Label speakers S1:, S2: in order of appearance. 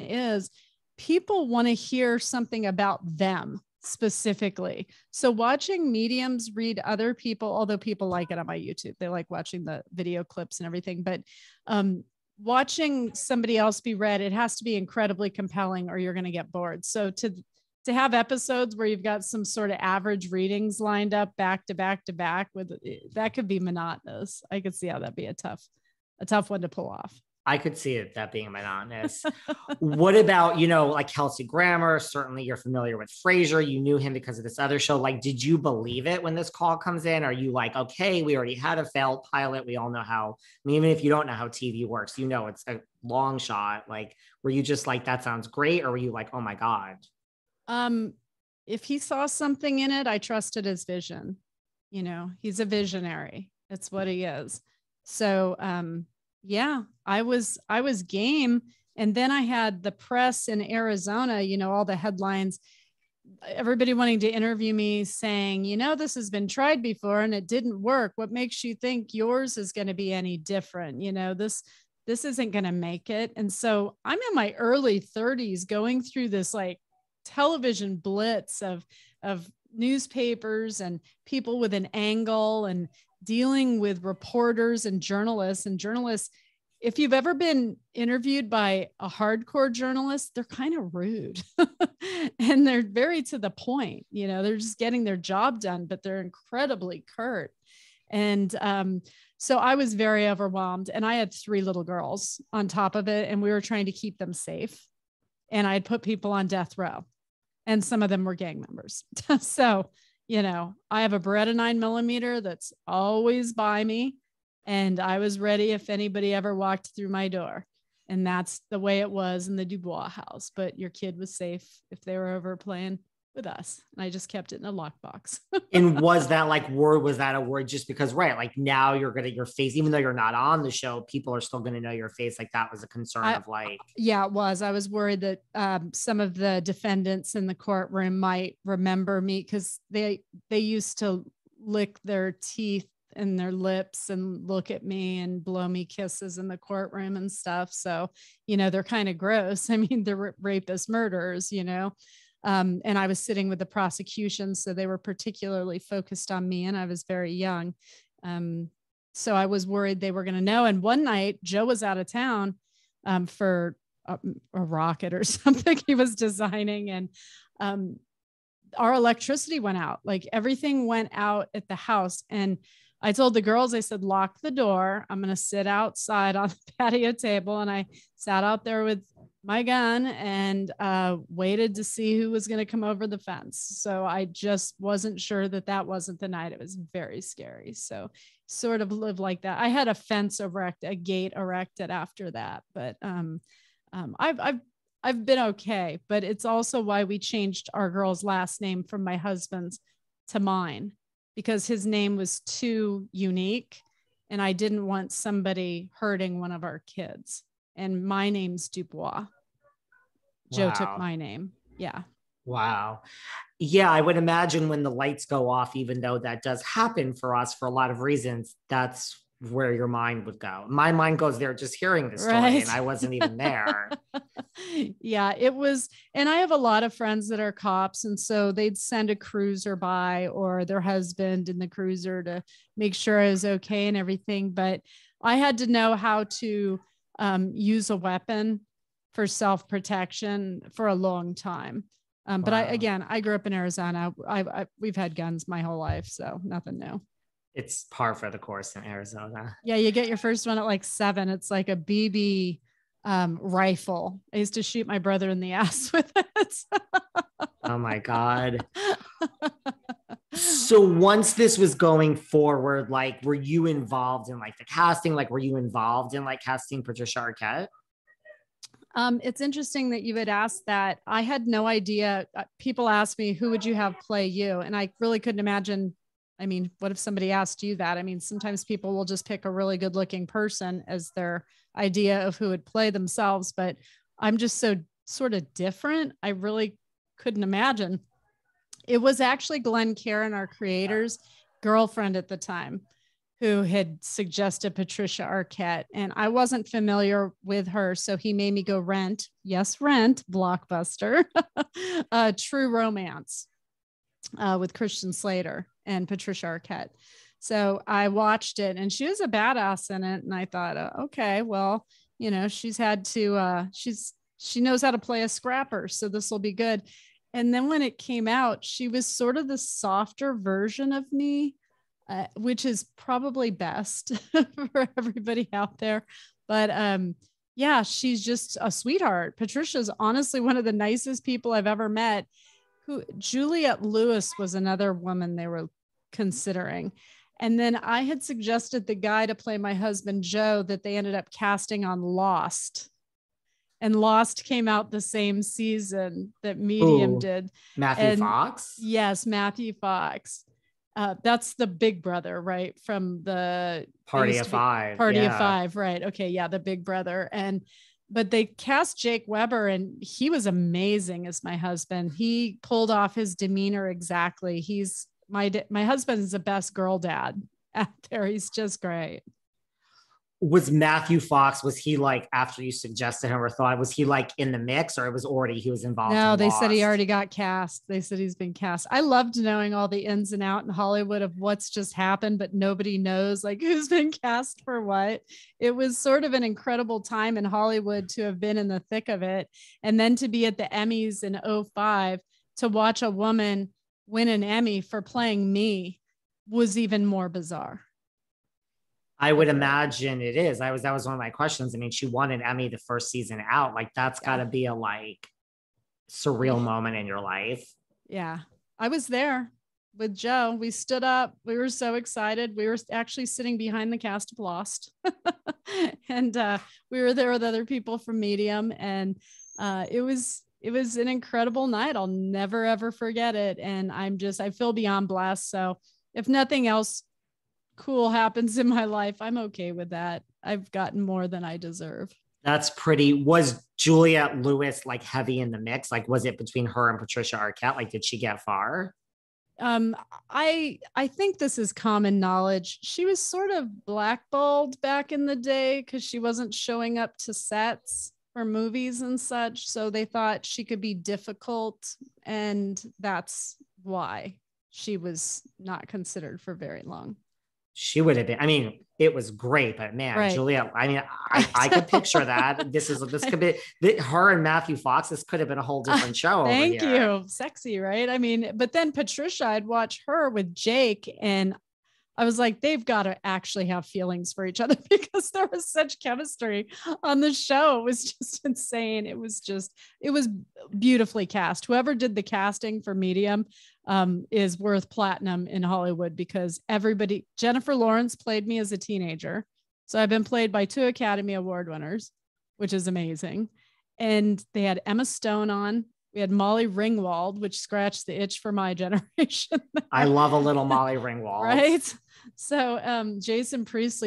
S1: is people want to hear something about them specifically. So watching mediums read other people, although people like it on my YouTube, they like watching the video clips and everything, but watching somebody else be read, it has to be incredibly compelling or you're going to get bored. So to have episodes where you've got some sort of average readings lined up back to back to back, with that could be monotonous. I could see how that'd be a tough one to pull off.
S2: I could see it, that being monotonous. What about, like Kelsey Grammer? Certainly you're familiar with Frasier. You knew him because of this other show. Like, did you believe it when this call comes in? Are you like, okay, we already had a failed pilot. We all know how, even if you don't know how TV works, it's a long shot. Like, were you just like, that sounds great? Or were you like, oh my God?
S1: If he saw something in it, I trusted his vision. He's a visionary. That's what he is. So, yeah, I was game. And then I had the press in Arizona, all the headlines, everybody wanting to interview me saying, this has been tried before and it didn't work. What makes you think yours is going to be any different? This isn't going to make it. And so I'm in my early 30s going through this like television blitz of newspapers and people with an angle and dealing with reporters and journalists. If you've ever been interviewed by a hardcore journalist, they're kind of rude and they're very to the point. They're just getting their job done, but they're incredibly curt. And so I was very overwhelmed, and I had 3 little girls on top of it, and we were trying to keep them safe. And I'd put people on death row, and some of them were gang members. So, I have a Beretta 9mm that's always by me. And I was ready if anybody ever walked through my door. And that's the way it was in the DuBois house. But your kid was safe if they were over playing with us. And I just kept it in a lockbox.
S2: And was that a word just because, right, like now you're going to your face, even though you're not on the show, people are still going to know your face. Like that was a concern of like.
S1: Yeah, it was. I was worried that some of the defendants in the courtroom might remember me because they used to lick their teeth and their lips and look at me and blow me kisses in the courtroom and stuff. So, they're kind of gross. They're rapist murderers, and I was sitting with the prosecution. So they were particularly focused on me, and I was very young. So I was worried they were going to know. And one night Joe was out of town for a rocket or something he was designing. And our electricity went out, like everything went out at the house. And I told the girls, I said, lock the door. I'm going to sit outside on the patio table. And I sat out there with my gun and waited to see who was going to come over the fence. So I just wasn't sure that wasn't the night. It was very scary. So sort of lived like that. I had a fence a gate erected after that, but I've been okay. But it's also why we changed our girl's last name from my husband's to mine, because his name was too unique and I didn't want somebody hurting one of our kids. And my name's DuBois. Joe took my name. Yeah.
S2: Wow. Yeah, I would imagine when the lights go off, even though that does happen for us for a lot of reasons, that's where your mind would go. My mind goes there just hearing the story, right? And I wasn't even there.
S1: Yeah, it was. And I have a lot of friends that are cops. And so they'd send a cruiser by or their husband in the cruiser to make sure I was okay and everything. But I had to know how to use a weapon for self-protection for a long time. But I grew up in Arizona. We've had guns my whole life, so nothing new.
S2: It's par for the course in Arizona.
S1: Yeah, you get your first one at like 7. It's like a BB rifle. I used to shoot my brother in the ass with it.
S2: Oh my God. So once this was going forward, like, were you involved in like the casting? Like, were you involved in like casting Patricia Arquette?
S1: It's interesting that you would ask that. I had no idea. People asked me, who would you have play you? And I really couldn't imagine. What if somebody asked you that? Sometimes people will just pick a really good looking person as their idea of who would play themselves, but I'm just so sort of different. I really couldn't imagine. It was actually Glenn Karen, our creator's girlfriend at the time. who had suggested Patricia Arquette, and I wasn't familiar with her. So he made me go rent. Yes, rent, Blockbuster, True Romance with Christian Slater and Patricia Arquette. So I watched it, and she was a badass in it. And I thought, okay, well, you know, she's had to, she knows how to play a scrapper. So this will be good. And then when it came out, she was sort of the softer version of me, which is probably best for everybody out there. But yeah, she's just a sweetheart. Patricia's honestly one of the nicest people I've ever met. Juliette Lewis was another woman they were considering. And then I had suggested the guy to play my husband, Joe, that they ended up casting on Lost. And Lost came out the same season that Medium did.
S2: Matthew Fox?
S1: Yes, Matthew Fox. That's the big brother, right? From the
S2: Party of Five.
S1: Party of Five, right? Okay, yeah, the big brother. But they cast Jake Weber, and he was amazing as my husband. He pulled off his demeanor exactly. He's my husband's the best girl dad out there. He's just great.
S2: Was Matthew Fox, was he like, after you suggested him or thought, was he like in the mix, or it was already, he was involved?
S1: No, they said he already got cast. They said he's been cast. I loved knowing all the ins and out in Hollywood of what's just happened, but nobody knows like who's been cast for what. It was sort of an incredible time in Hollywood to have been in the thick of it. And then to be at the Emmys in 2005, to watch a woman win an Emmy for playing me was even more bizarre.
S2: I would imagine it is. That was one of my questions. I mean, she won an Emmy the first season out. Like, that's got to be a like surreal moment in your life. Yeah.
S1: I was there with Joe. We stood up. We were so excited. We were actually sitting behind the cast of Lost. And we were there with other people from Medium. And it was an incredible night. I'll never, ever forget it. And I feel beyond blessed. So if nothing else cool happens in my life, I'm okay with that. I've gotten more than I deserve.
S2: That's pretty. Was Juliette Lewis like heavy in the mix? Like, was it between her and Patricia Arquette? Like, did she get far?
S1: I think this is common knowledge. She was sort of blackballed back in the day because she wasn't showing up to sets for movies and such. So they thought she could be difficult, and that's why she was not considered for very long.
S2: She would have been. I mean, it was great, but man, right. Juliette. I mean, I could picture that. This could be her and Matthew Fox. This could have been a whole different show.
S1: Thank you. Sexy, right? I mean, but then Patricia, I'd watch her with Jake, and I was like, they've got to actually have feelings for each other because there was such chemistry on the show. It was just insane. It was beautifully cast. Whoever did the casting for Medium is worth platinum in Hollywood because Jennifer Lawrence played me as a teenager. So I've been played by 2 Academy Award winners, which is amazing. And they had Emma Stone on. We had Molly Ringwald, which scratched the itch for my generation.
S2: I love a little Molly Ringwald.
S1: Right. So Jason Priestley